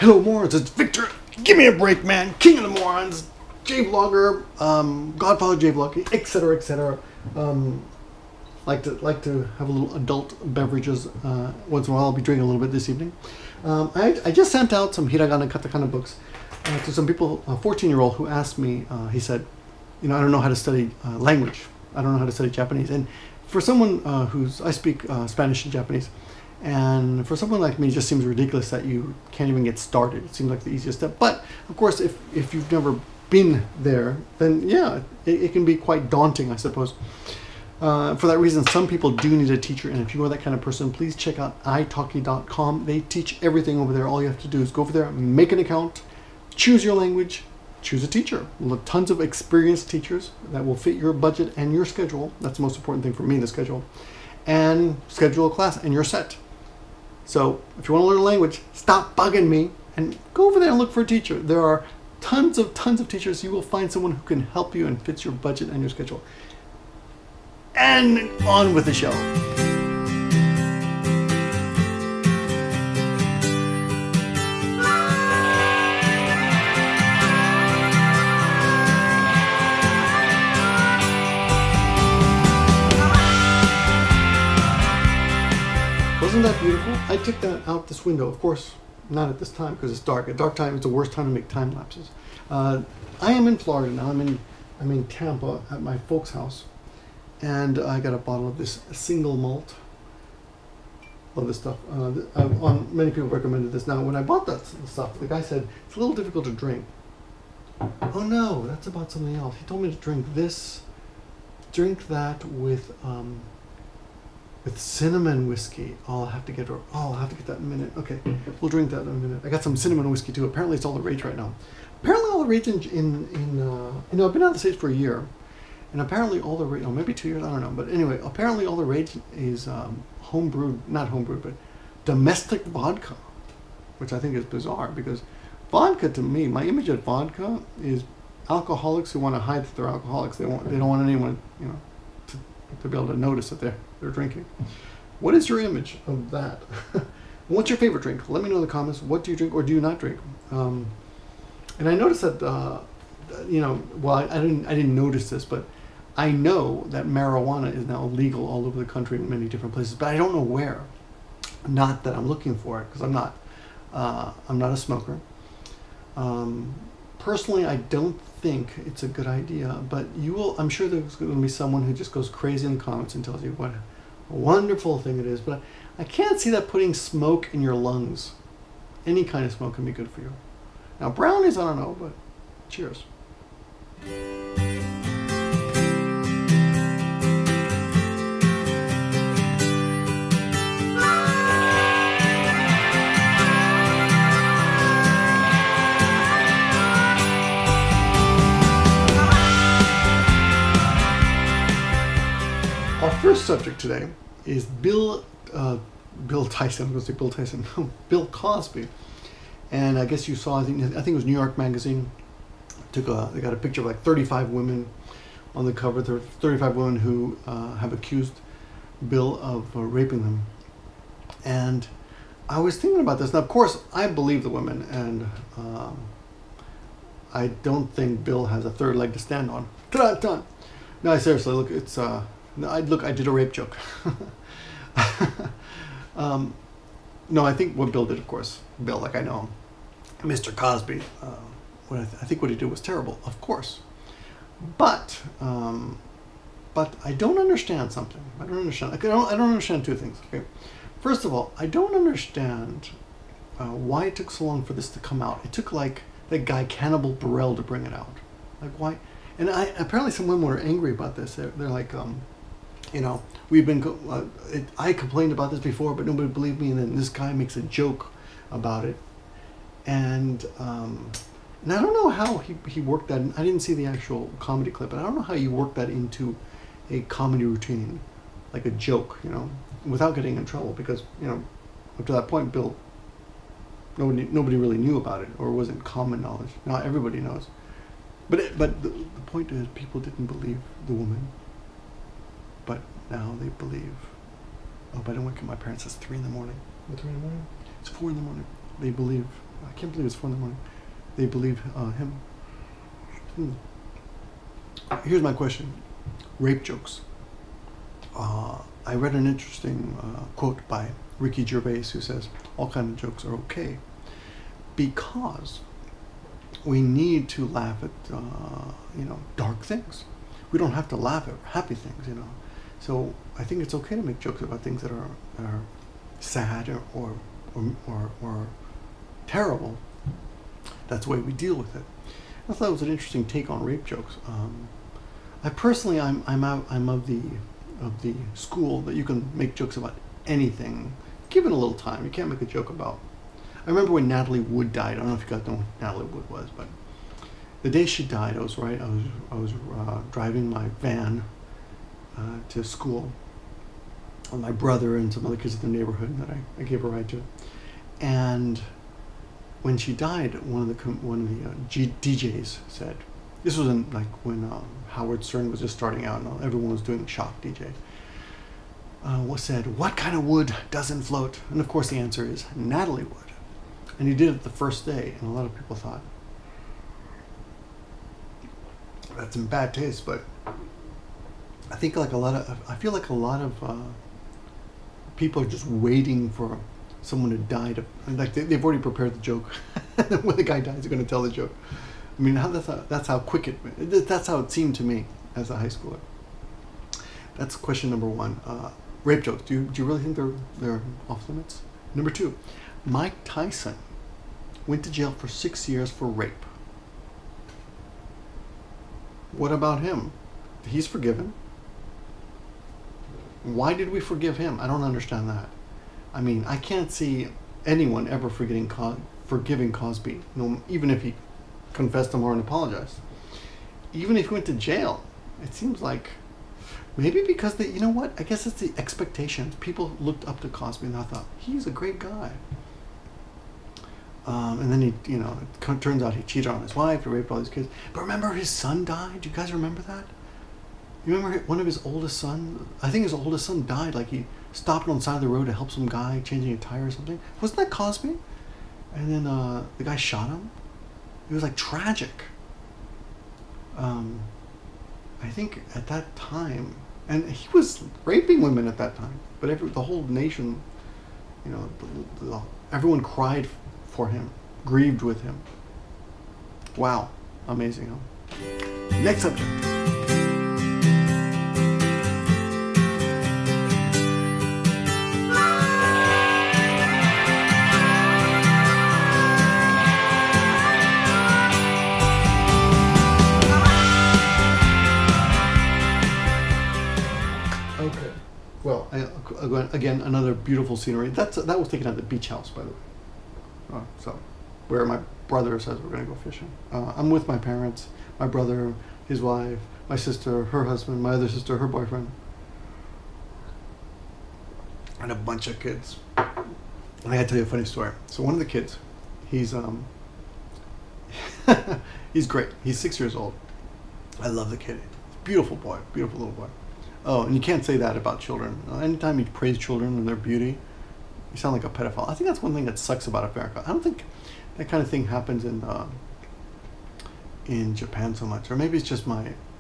Hello morons, it's Victor. Give me a break, man. King of the morons, J-vlogger, Godfather J-vlog, etc., etc. Like to have a little adult beverages once in a while. I'll be drinking a little bit this evening. I just sent out some hiragana katakana books to some people, a 14-year-old who asked me. He said, you know, I don't know how to study language. I don't know how to study Japanese. And for someone I speak Spanish and Japanese. And for someone like me, it just seems ridiculous that you can't even get started. It seems like the easiest step. But, of course, if you've never been there, then, yeah, it can be quite daunting, I suppose. For that reason, some people do need a teacher. And if you are that kind of person, please check out italki.com. They teach everything over there. All you have to do is go over there, make an account, choose your language, choose a teacher. Tons of experienced teachers that will fit your budget and your schedule. That's the most important thing for me, the schedule. And schedule a class, and you're set. So if you want to learn a language, stop bugging me and go over there and look for a teacher. There are tons of teachers. You will find someone who can help you and fits your budget and your schedule. And on with the show. Wasn't that beautiful? I took that out this window. Of course, not at this time because it's dark. At dark time, it's the worst time to make time lapses. I am in Florida now. I'm in Tampa at my folks' house, and I got a bottle of this single malt. Love this stuff. Many people recommended this. Now, when I bought that stuff, the guy said it's a little difficult to drink. Oh no, that's about something else. He told me to drink this. Drink that with cinnamon whiskey. I'll have to get that in a minute. Okay, we'll drink that in a minute. I got some cinnamon whiskey too. Apparently it's all the rage right now. Apparently all the rage in you know, I've been out of the States for a year, and apparently all the rage, maybe 2 years, I don't know. But anyway, apparently all the rage is not homebrewed, but domestic vodka, which I think is bizarre because vodka, to me, my image of vodka is alcoholics who want to hide that they're alcoholics. They don't want anyone, you know, to be able to notice that they're drinking. What is your image of that? What's your favorite drink? Let me know in the comments. What do you drink or do you not drink? And I noticed that you know, well, I didn't notice this, but I know that marijuana is now legal all over the country in many different places, but I don't know where. Not that I'm looking for it, because I'm not a smoker. Personally, I don't think it's a good idea, but I'm sure there's going to be someone who just goes crazy in the comments and tells you what a wonderful thing it is, but I can't see that putting smoke in your lungs. Any kind of smoke can be good for you. Now, brownies, I don't know, but cheers. Our first subject today is Bill Tyson. I was going to say Bill Tyson. No, Bill Cosby. And I guess you saw. I think it was New York Magazine. They got a picture of like 35 women on the cover. There are 35 women who have accused Bill of raping them. And I was thinking about this. Now, of course, I believe the women, and I don't think Bill has a third leg to stand on. Ta-da! No, seriously, look, it's. I did a rape joke. No, I think what Bill did, of course, Bill, like I know him, Mr. Cosby, I think what he did was terrible, of course. But I don't understand something. I don't understand two things. Okay, first of all, I don't understand why it took so long for this to come out. It took like that guy Cannibal Burrell to bring it out. Like why? And apparently some women were angry about this. They're like, you know, I complained about this before, but nobody believed me. And then this guy makes a joke about it, and I don't know how he worked that. I didn't see the actual comedy clip, but I don't know how you work that into a comedy routine, like a joke, you know, without getting in trouble. Because you know, up to that point, Bill, nobody really knew about it, or it wasn't common knowledge. Now everybody knows. But the point is, people didn't believe the woman. But now they believe. Oh, by the way, my parents, it's 3 in the morning. What, 3 in the morning? It's 4 in the morning. They believe I can't believe it's 4 in the morning. They believe him. Here's my question. Rape jokes. I read an interesting quote by Ricky Gervais who says all kinds of jokes are okay because we need to laugh at dark things. We don't have to laugh at happy things, So I think it's okay to make jokes about things that are sad or terrible. That's the way we deal with it. I thought it was an interesting take on rape jokes. I personally, I'm of the school that you can make jokes about anything, given a little time. You can't make a joke about. I remember when Natalie Wood died. I don't know if you guys know who Natalie Wood was, but the day she died, I was driving my van to school with my brother and some other kids in the neighborhood that I gave a ride to, and when she died, one of the DJs said, this was in like when Howard Stern was just starting out and everyone was doing shock DJ. Said, what kind of wood doesn't float? And of course the answer is Natalie Wood. And he did it the first day, and a lot of people thought that's in bad taste. But I think I feel like a lot of people are just waiting for someone to die like they've already prepared the joke. When the guy dies, they're going to tell the joke. I mean, that's how quick that's how it seemed to me as a high schooler. That's question number 1. Rape jokes. Do you really think they're off limits? Number 2, Mike Tyson went to jail for 6 years for rape. What about him? He's forgiven. Why did we forgive him? I don't understand that. I mean, I can't see anyone ever forgiving Cosby, even if he confessed to more and apologized. Even if he went to jail, it seems like maybe because you know what? I guess it's the expectations. People looked up to Cosby and I thought he's a great guy. And then it turns out he cheated on his wife, he raped all these kids. But remember, his son died. Do you guys remember that? You remember one of his oldest sons? I think his oldest son died. Like he stopped on the side of the road to help some guy changing a tire or something. Wasn't that Cosby? And then the guy shot him. It was like tragic. I think at that time, and he was raping women at that time. But the whole nation, everyone cried for him, grieved with him. Wow, amazing, huh? Next subject. Well, again, another beautiful scenery. That was taken at the beach house, by the way. So, where my brother says we're going to go fishing. I'm with my parents, my brother, his wife, my sister, her husband, my other sister, her boyfriend, and a bunch of kids. And I gotta tell you a funny story. So one of the kids, he's he's great. He's 6 years old. I love the kid. Beautiful boy, beautiful little boy. Oh, and you can't say that about children. Anytime you praise children and their beauty, you sound like a pedophile. I think that's one thing that sucks about America. I don't think that kind of thing happens in Japan so much. Or maybe it's just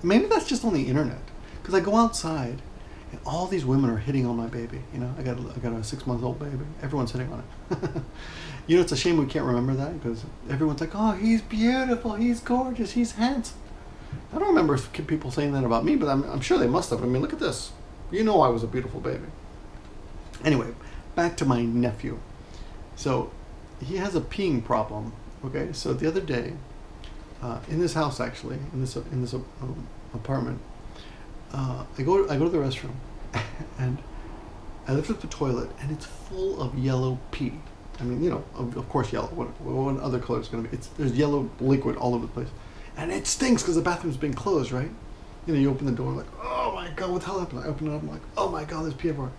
maybe that's just on the internet. Because I go outside and all these women are hitting on my baby. I got a 6-month-old baby. Everyone's hitting on it. It's a shame we can't remember that because everyone's like, oh, he's beautiful, he's gorgeous, he's handsome. I don't remember people saying that about me, but I'm sure they must have. I mean, look at this. I was a beautiful baby. Anyway, back to my nephew. So he has a peeing problem. Okay, so the other day, in this house actually, in this apartment, I go to the restroom, and I lift up the toilet, and it's full of yellow pee. I mean, of course yellow. What other color is going to be? There's yellow liquid all over the place. And it stinks because the bathroom's been closed, right? You open the door, like, oh my God, what the hell happened? I open it up, I'm like, oh my God, there's pee everywhere.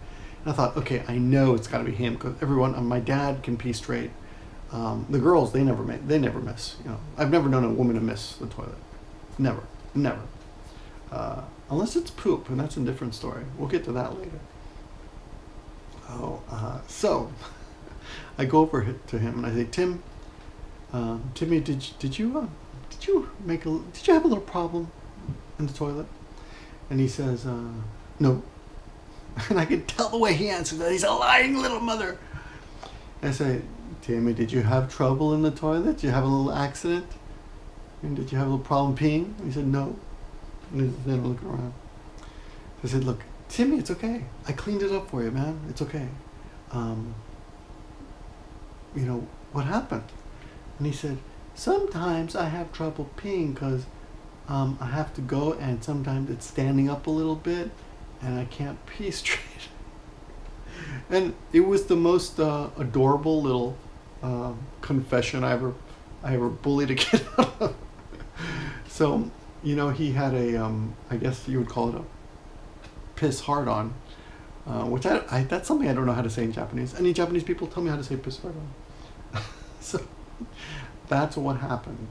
And I thought, okay, I know it's got to be him because my dad can pee straight. The girls, they never miss. I've never known a woman to miss the toilet. Never. Unless it's poop, and that's a different story. We'll get to that later. So I go over to him and I say, Tim, Timmy, did you have a little problem in the toilet? And he says, no. And I could tell the way he answered that he's a lying little mother. I say, Timmy, did you have trouble in the toilet? Did you have a little accident? And did you have a little problem peeing? And he said, no. And then I look around. I said, look, Timmy, it's okay. I cleaned it up for you, man. It's okay. You know, what happened? And he said, sometimes I have trouble peeing because I have to go, and sometimes it's standing up a little bit and I can't pee straight. And it was the most adorable little confession I ever bullied a kid out of. So, you know, he had a, I guess you would call it a piss hard on, which I that's something I don't know how to say in Japanese. Any Japanese people tell me how to say piss hard on. So that's what happened.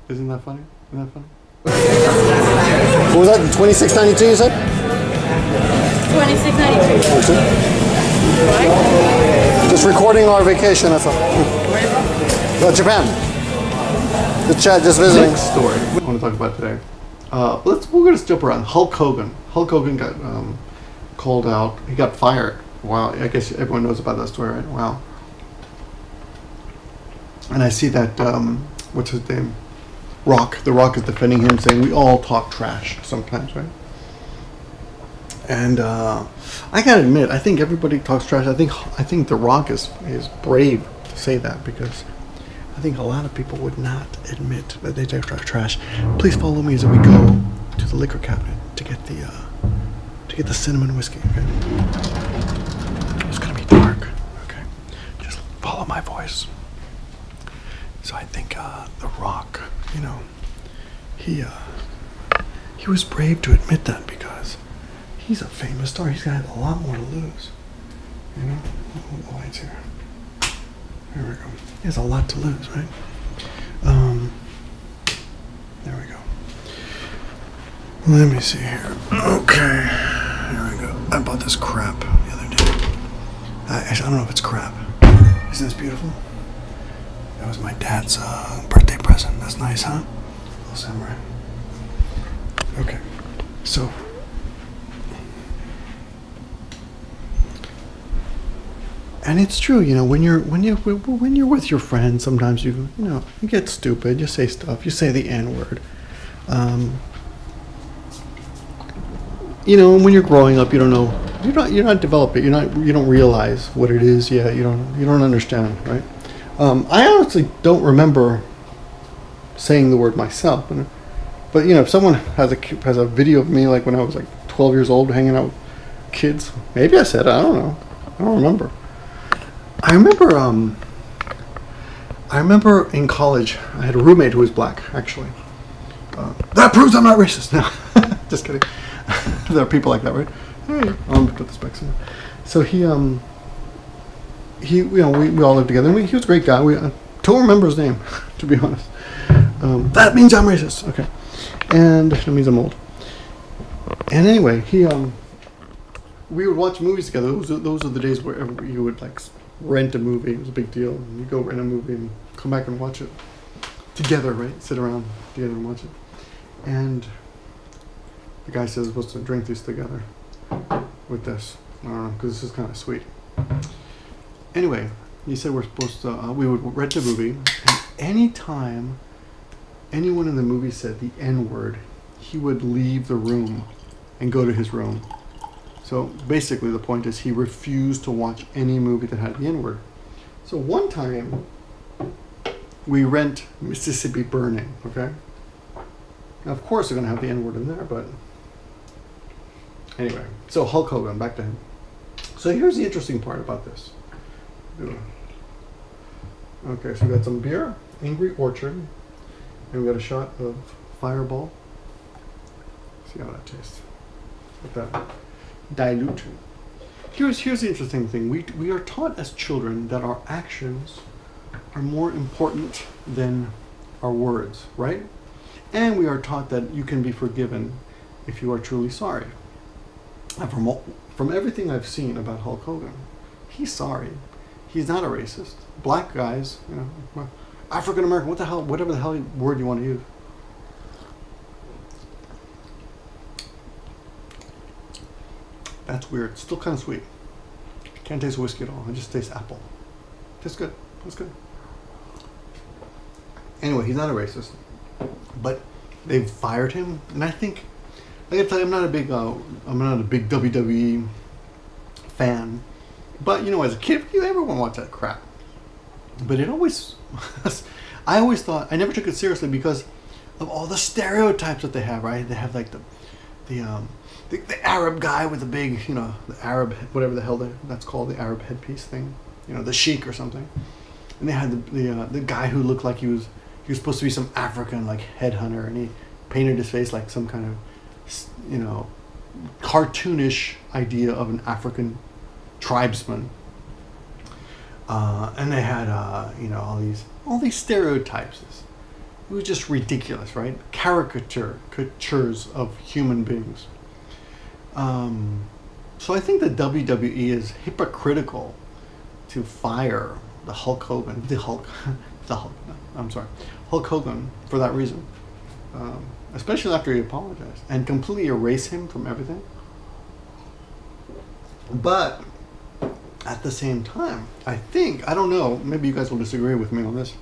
Isn't that funny? Isn't that funny? What was that? 2692 you said? 2692. Why? Just recording our vacation, I thought. Japan. The chat just visiting. Next story I want to talk about today. We're going to jump around. Hulk Hogan. Hulk Hogan got called out. He got fired. Wow. I guess everyone knows about that story, right? Wow. And I see that, what's his name? Rock. The Rock is defending him, saying we all talk trash sometimes, right? And I gotta admit, I think everybody talks trash. I think The Rock is brave to say that, because I think a lot of people would not admit that they talk trash. Please follow me as we go to the liquor cabinet to get the cinnamon whiskey. Okay? It's gonna be dark. Okay, just follow my voice. So I think The Rock, you know, he was brave to admit that, because he's a famous star. He's got a lot more to lose. You know, hold the lights here. There we go. He has a lot to lose, right? There we go. Let me see here. Okay, here we go. I bought this crap the other day. I don't know if it's crap. Isn't this beautiful? That was my dad's birthday present. That's nice, huh? Little samurai. Okay, so and it's true, you know, when you're with your friends, sometimes you get stupid. You say stuff. You say the N-word. You know, when you're growing up, you don't know. You're not developing. You don't realize what it is. Yeah, you don't understand, right? I honestly don't remember saying the word myself, but you know, if someone has a video of me, like when I was like 12 years old, hanging out with kids, maybe I said it. I don't know. I don't remember. I remember in college, I had a roommate who was black, actually. That proves I'm not racist. No, just kidding. There are people like that, right? Hey, I'll put this back soon. So he, you know, we all lived together, and he was a great guy. I don't remember his name, to be honest. That means I'm racist. Okay, and that means I'm old. And anyway, we would watch movies together. Those are the days where you would like rent a movie. It was a big deal. You go rent a movie and come back and watch it together, right? Sit around together and watch it. And the guy says we're supposed to drink this together with this. I don't know, because this is kind of sweet. Anyway, he said we're supposed to, we would rent a movie, and anytime anyone in the movie said the N-word, he would leave the room and go to his room. So basically the point is he refused to watch any movie that had the N-word. So one time we rent Mississippi Burning, okay? Now of course they're going to have the N-word in there, but anyway. So Hulk Hogan, back to him. So here's the interesting part about this. Okay, so we got some beer, Angry Orchard, and we got a shot of Fireball. See how that tastes. With that dilute. Here's the interesting thing. We are taught as children that our actions are more important than our words, right? And we are taught that you can be forgiven if you are truly sorry. And from everything I've seen about Hulk Hogan, he's sorry. He's not a racist. Black guys, you know, African American, what the hell, whatever the hell word you want to use. That's weird. It's still kind of sweet. Can't taste whiskey at all. It just tastes apple. Tastes good. That's good. Anyway, he's not a racist, but they've fired him, and I think I gotta tell you, I'm not a big WWE fan, but you know, as a kid, everyone watched that crap. But it always, I always thought, I never took it seriously because of all the stereotypes that they have. Right? They have like the Arab guy with the big, you know, the Arab, whatever the hell that's called, the Arab headpiece thing, you know, the sheik or something. And they had the guy who looked like he was supposed to be some African like headhunter, and he painted his face like some kind of, you know, cartoonish idea of an African tribesman. And they had you know, all these stereotypes. It was just ridiculous, right? Caricatures of human beings. So I think the WWE is hypocritical to fire the Hulk Hogan, Hulk Hogan for that reason. Especially after he apologized, and completely erase him from everything. But at the same time, I think, I don't know, maybe you guys will disagree with me on this.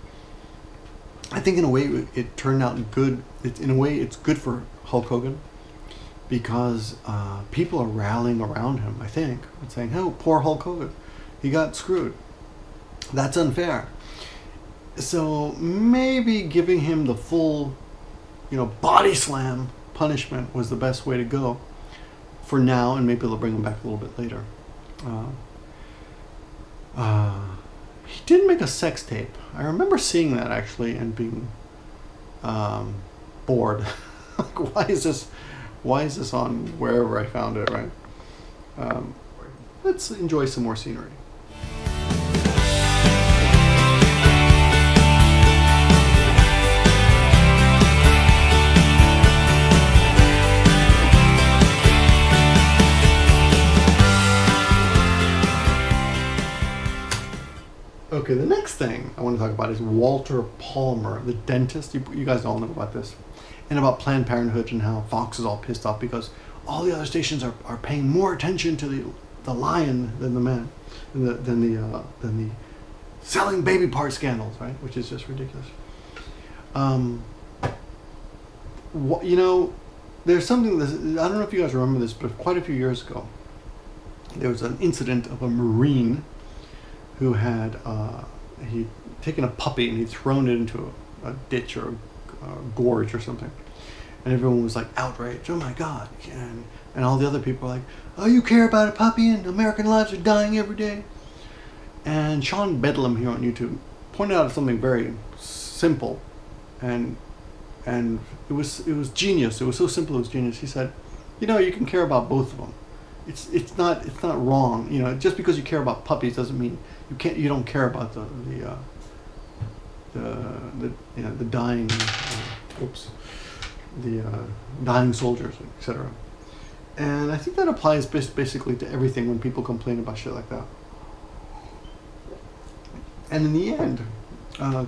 I think in a way it turned out good. In a way it's good for Hulk Hogan because people are rallying around him, I think, and saying, oh, poor Hulk Hogan, he got screwed. That's unfair. So maybe giving him the full, you know, body slam punishment was the best way to go for now, and maybe they'll bring him back a little bit later. He did make a sex tape. I remember seeing that actually and being bored. Like, why is this on wherever I found it, right? Let's enjoy some more scenery. Okay, the next thing I want to talk about is Walter Palmer, the dentist. You guys all know about this. And about Planned Parenthood and how Fox is all pissed off because all the other stations are paying more attention to the lion than the man, than the selling baby part scandals, right? Which is just ridiculous. You know, there's something, I don't know if you guys remember this, but quite a few years ago, there was an incident of a Marine who had he'd taken a puppy and he'd thrown it into a ditch or a gorge or something, and everyone was like outraged. Oh my God! And all the other people were like, "Oh, you care about a puppy and American lives are dying every day." And Sean Bedlam here on YouTube pointed out something very simple, and it was genius. It was so simple, it was genius. He said, "You know, you can care about both of them. It's not wrong. You know, just because you care about puppies doesn't mean you don't care about the dying dying soldiers, etc." And I think that applies basically to everything when people complain about shit like that. And in the end,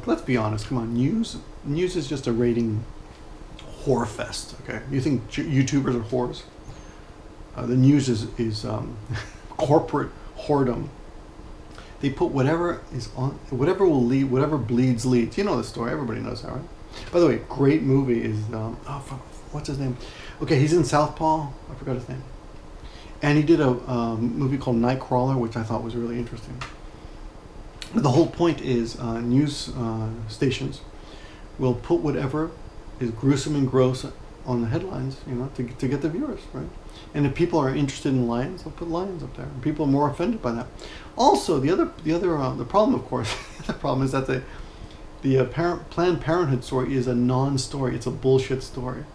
let's be honest. Come on, news is just a rating whore fest. Okay, you think YouTubers are whores? The news is corporate whoredom. They put whatever is on, whatever will lead, whatever bleeds leads. You know the story. Everybody knows that, right? By the way, great movie is what's his name? Okay, he's in Southpaw. I forgot his name. And he did a movie called Nightcrawler, which I thought was really interesting. The whole point is news stations will put whatever is gruesome and gross on the headlines, you know, to get the viewers, right? And if people are interested in lions, they'll put lions up there. And people are more offended by that. Also, the problem, of course, the problem is that the Planned Parenthood story is a non-story. It's a bullshit story.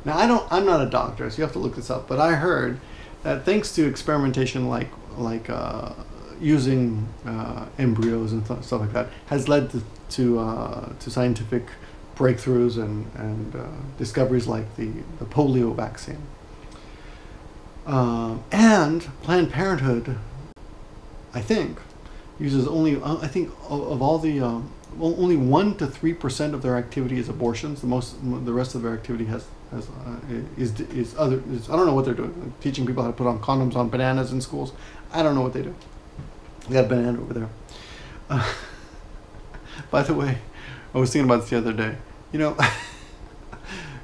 Now, I'm not a doctor, so you have to look this up. But I heard that thanks to experimentation like using embryos and stuff like that, has led to scientific breakthroughs and discoveries like the polio vaccine. And Planned Parenthood, I think, uses only, I think of all the only 1 to 3% of their activity is abortions. The rest of their activity is I don't know what they're doing. Like teaching people how to put on condoms on bananas in schools. I don't know what they do. We got a banana over there. By the way, I was thinking about this the other day. You know,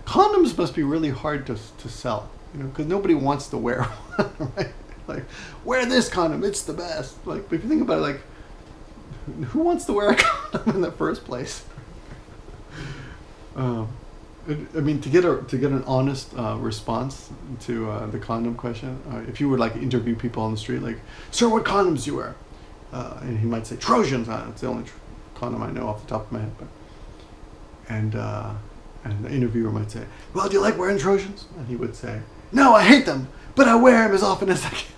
condoms must be really hard to sell. You know, because nobody wants to wear one, right? Like, wear this condom, it's the best. Like, if you think about it, like, who wants to wear a condom in the first place? I mean, to get an honest response to the condom question, if you would like interview people on the street, like, sir, what condoms do you wear? And he might say Trojans. It's the only condom I know off the top of my head. But and the interviewer might say, well, do you like wearing Trojans? And he would say, no, I hate them, but I wear them as often as I can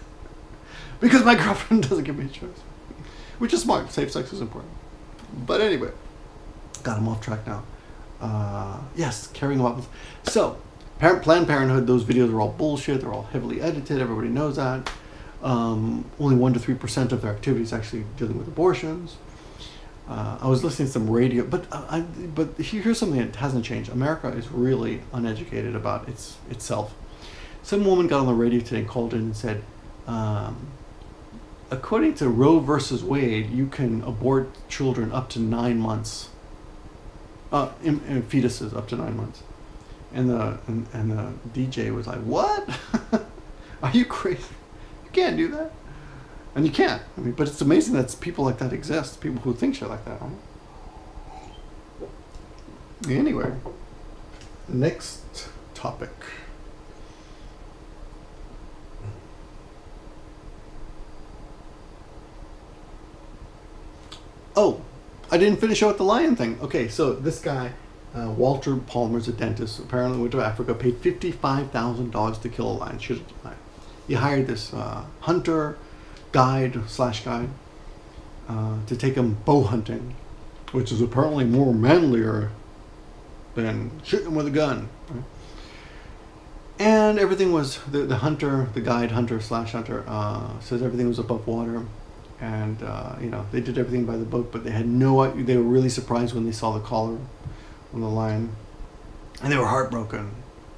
because my girlfriend doesn't give me a choice. Which is smart. Safe sex is important. But anyway, got him off track now. Yes, caring about. So, Planned Parenthood, those videos are all bullshit. They're all heavily edited. Everybody knows that. Only 1 to 3% of their activity is actually dealing with abortions. I was listening to some radio, but here's something that hasn't changed. America is really uneducated about itself. Some woman got on the radio today and called in and said, according to Roe versus Wade, you can abort children up to 9 months, in fetuses up to 9 months, and the DJ was like, "What? Are you crazy? You can't do that." And you can't. I mean, but it's amazing that people like that exist. People who think shit like that. Right? Anyway, next topic. Oh, I didn't finish out the lion thing. Okay, so this guy, Walter Palmer's a dentist. Apparently went to Africa, paid $55,000 to kill a lion. Shoot a lion. He hired this hunter, guide to take him bow hunting, which is apparently more manlier than shooting with a gun. Right? And everything was the hunter, the guide hunter slash hunter says everything was above water. And you know, they did everything by the book, but they had they were really surprised when they saw the collar on the lion, and they were heartbroken,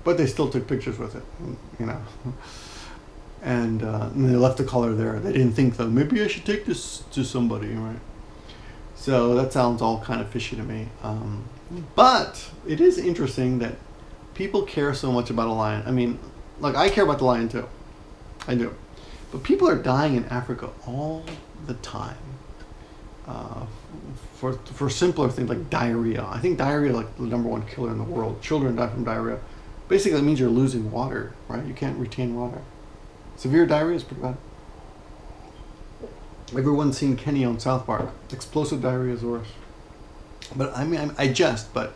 but they still took pictures with it, you know. And they left the collar there. They didn't think, though, maybe I should take this to somebody, right? So that sounds all kind of fishy to me. But it is interesting that people care so much about a lion. I mean, like, I care about the lion too. I do. But people are dying in Africa all the time for simpler things like diarrhea. I think diarrhea is like the #1 killer in the world. Children die from diarrhea. Basically, it means you're losing water, right? You can't retain water. Severe diarrhea is pretty bad. Everyone's seen Kenny on South Park. Explosive diarrhea is worse. But I mean, I jest, but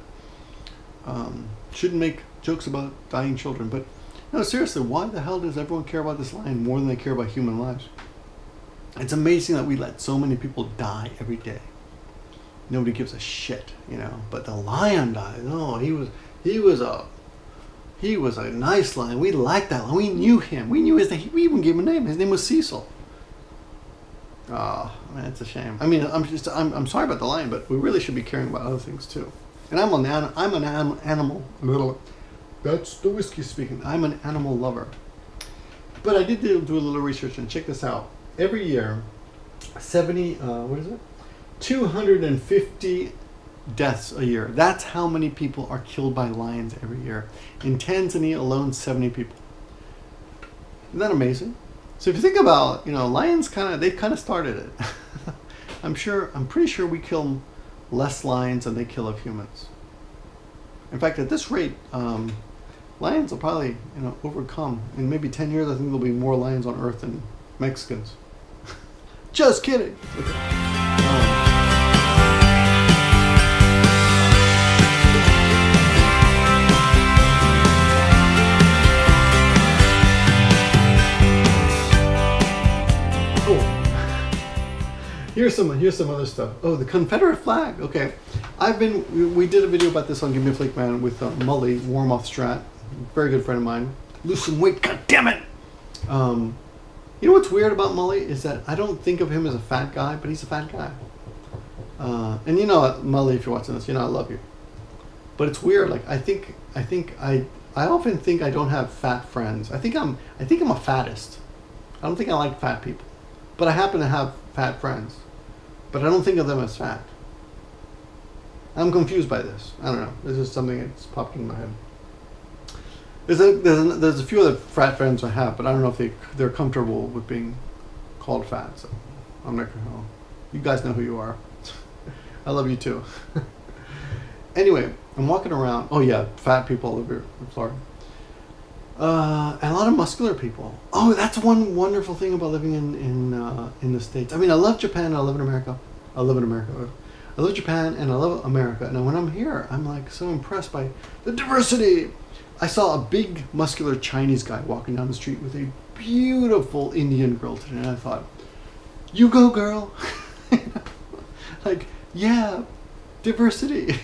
shouldn't make jokes about dying children. But no, seriously, why the hell does everyone care about this lion more than they care about human lives? It's amazing that we let so many people die every day. Nobody gives a shit, you know. But the lion died. No, he was a nice lion. We liked that lion. We knew him. We knew his name. We even gave him a name. His name was Cecil. Oh, man, it's a shame. I mean, I'm sorry about the lion, but we really should be caring about other things too. And I'm an animal. That's the whiskey speaking. I'm an animal lover. But I did do a little research, and check this out. Every year, 250 deaths a year. That's how many people are killed by lions every year. In Tanzania alone, 70 people. Isn't that amazing? So if you think about, you know, lions they kind of started it. I'm pretty sure we kill less lions than they kill of humans. In fact, at this rate, lions will probably, you know, overcome. In maybe 10 years, I think there'll be more lions on Earth than Mexicans. Just kidding. Okay. Here's some other stuff. Oh, the Confederate flag. Okay, we did a video about this on Gimmeabreakman with Mully, Warmoth Strat, very good friend of mine. Lose some weight, god damn it. You know what's weird about Mully is that I don't think of him as a fat guy, but he's a fat guy. And you know, Molly, if you're watching this, you know I love you. But it's weird. Like I often think I don't have fat friends. I think I'm a fattest. I don't think I like fat people, but I happen to have fat friends. But I don't think of them as fat. I'm confused by this. I don't know. This is something that's popped in my head. There's a few other fat friends I have, but I don't know if they're comfortable with being called fat. So I'm not gonna know. You guys know who you are. I love you too. Anyway, I'm walking around. Oh yeah, fat people live here in Florida. And a lot of muscular people. Oh, that's one wonderful thing about living in the States. I mean, I love Japan. I live in America. I love Japan and I love America. And when I'm here, I'm like so impressed by the diversity. I saw a big muscular Chinese guy walking down the street with a beautiful Indian girl today, and I thought, "You go, girl!" Like, yeah, diversity.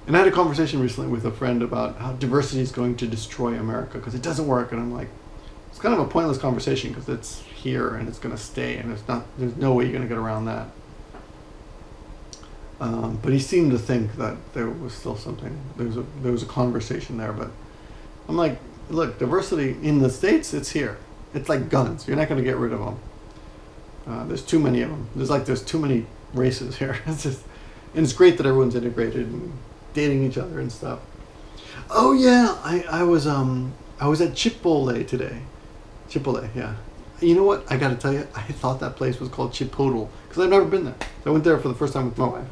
And I had a conversation recently with a friend about how diversity is going to destroy America because it doesn't work. And I'm like, it's kind of a pointless conversation because it's here and it's going to stay, and there's no way you're going to get around that. But he seemed to think that there was still something. There was a conversation there, but I'm like, look, diversity in the States, it's here. It's like guns. You're not going to get rid of them. There's too many of them. There's too many races here. It's just, and it's great that everyone's integrated and dating each other and stuff. Oh yeah, I was at Chipotle today. Chipotle, yeah. You know what? I got to tell you, I thought that place was called Chipotle because I've never been there. So I went there for the first time with my wife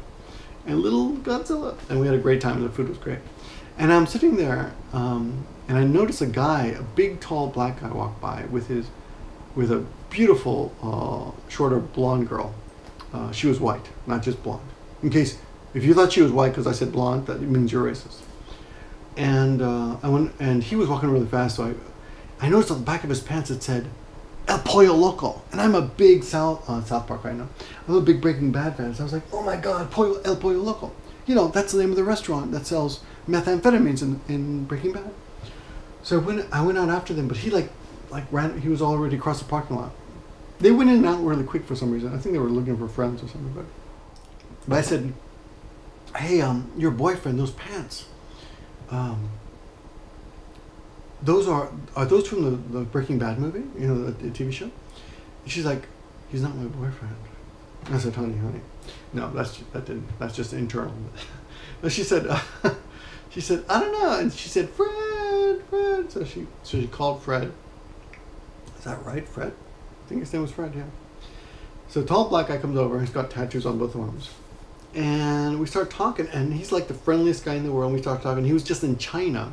and little Godzilla, and we had a great time. And the food was great. And I'm sitting there, and I notice a guy, a big, tall, black guy, walk by with a beautiful, shorter, blonde girl. She was white, not just blonde. In case, if you thought she was white because I said blonde, that means you're racist. And and he was walking really fast, so I noticed on the back of his pants it said El Pollo Loco, and I'm a big South Park right now. I'm a big Breaking Bad fan, so I was like, oh my God, El Pollo Loco. You know, that's the name of the restaurant that sells methamphetamines in Breaking Bad. So I went out after them, but he like ran. He was already across the parking lot. They went in and out really quick for some reason. I think they were looking for friends or something. But I said, hey, your boyfriend, those pants. Those are those from the Breaking Bad movie? You know, the TV show? And she's like, he's not my boyfriend. I said, honey. No, that's just internal. But she said, I don't know. And she said, Fred. So she called Fred. Is that right, Fred? I think his name was Fred, yeah. So a tall black guy comes over. He's got tattoos on both arms. And we start talking, and he's like the friendliest guy in the world. And we start talking. He was just in China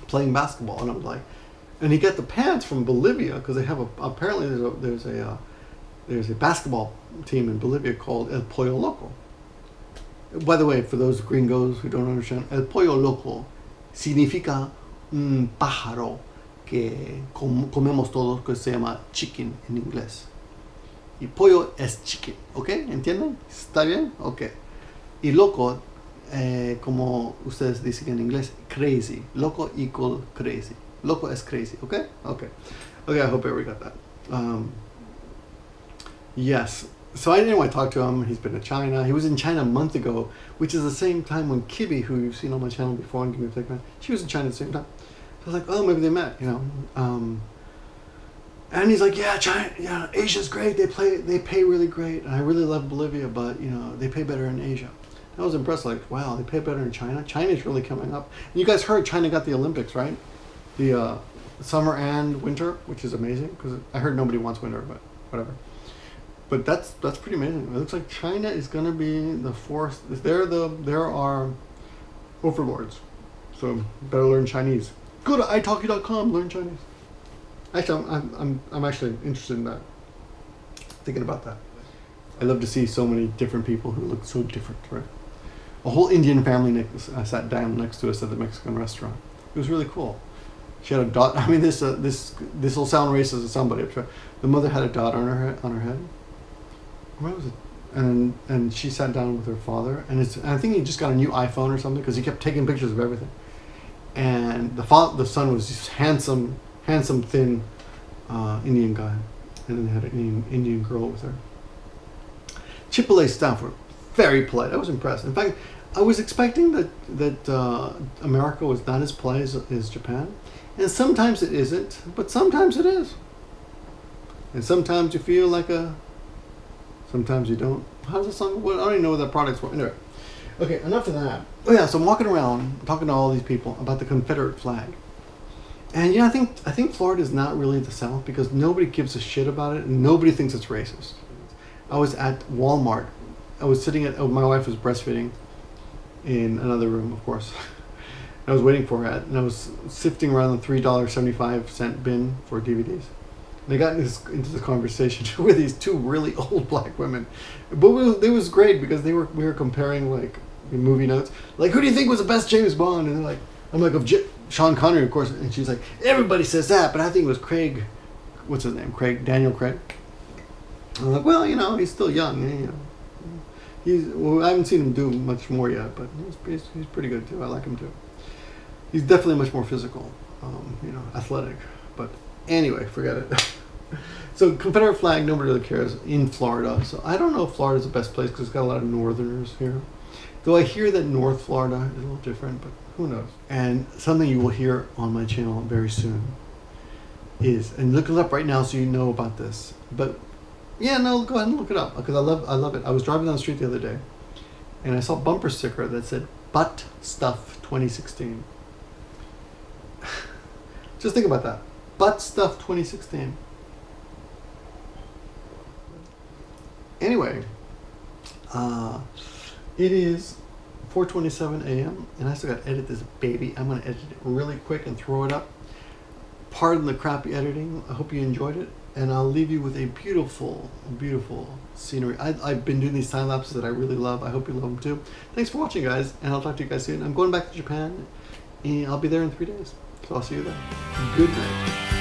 playing basketball, and I'm like, and he got the pants from Bolivia because they have apparently there's a basketball team in Bolivia called El Pollo Loco. By the way, for those gringos who don't understand, El Pollo Loco significa un pájaro que comemos todos, que se llama chicken en inglés. Y pollo es chicken, ¿ok? ¿Entienden? ¿Está bien? Ok. Y loco, como ustedes dicen en inglés, crazy. Loco equal crazy. Loco es crazy, ¿ok? Okay, I hope everybody got that. Yes. So I didn't want to talk to him. He's been to China. He was in China a month ago, which is the same time when Kibby, who you've seen on my channel before on Gimmeabreakman, she was in China at the same time. So I was like, oh, maybe they met, you know. And he's like, yeah, China, yeah, Asia's great. They pay really great. And I really love Bolivia, but you know, they pay better in Asia. I was impressed, like, wow, they pay better in China. China's really coming up. And you guys heard China got the Olympics, right? The summer and winter, which is amazing because I heard nobody wants winter, but whatever. But that's pretty amazing. It looks like China is going to be the fourth. There are overlords, so better learn Chinese. Go to italki.com, learn Chinese. Actually, I'm actually interested in that. Thinking about that. I love to see so many different people who look so different, right? A whole Indian family sat down next to us at the Mexican restaurant. It was really cool. She had a dot. I mean, this will sound racist to somebody. The mother had a dot on her head. Where was it? And she sat down with her father, and I think he just got a new iPhone or something because he kept taking pictures of everything. And the son was this handsome, thin Indian guy, and then they had an Indian girl with her. AAA staff were very polite. I was impressed. In fact, I was expecting that America was not as polite as Japan. And sometimes it isn't, but sometimes it is. And sometimes you feel like sometimes you don't. How's the song? Well, I don't even know what that product's for. Anyway. Okay, enough of that. Oh yeah, so I'm walking around talking to all these people about the Confederate flag. And yeah, I think Florida is not really the South because nobody gives a shit about it and nobody thinks it's racist. I was at Walmart. I was sitting at, my wife was breastfeeding in another room, of course. I was waiting for her and I was sifting around the $3.75 bin for DVDs. And I got into this conversation with these two really old black women. But it was great because we were comparing like movie notes. Like, who do you think was the best James Bond? And they're like, I'm like, Sean Connery, of course. And she's like, everybody says that, but I think it was Craig. What's his name? Daniel Craig. I'm like, well, you know, he's still young. You know, I haven't seen him do much more yet, but he's pretty good too. I like him too. He's definitely much more physical, you know, athletic. But anyway, forget it. So Confederate flag, nobody really cares in Florida. So I don't know if Florida's the best place because it's got a lot of Northerners here. Though I hear that North Florida is a little different, but who knows? And something you will hear on my channel very soon is, and look it up right now so you know about this. But yeah, no, go ahead and look it up because I love it. I was driving down the street the other day and I saw a bumper sticker that said Butt Stuff 2016. Just think about that. Butt Stuff 2016. Anyway, it is 4:27 a.m. and I still got to edit this baby. I'm going to edit it really quick and throw it up. Pardon the crappy editing. I hope you enjoyed it. And I'll leave you with a beautiful, beautiful scenery. I've been doing these time lapses that I really love. I hope you love them too. Thanks for watching, guys. And I'll talk to you guys soon. I'm going back to Japan and I'll be there in 3 days. So I'll see you then. Good night.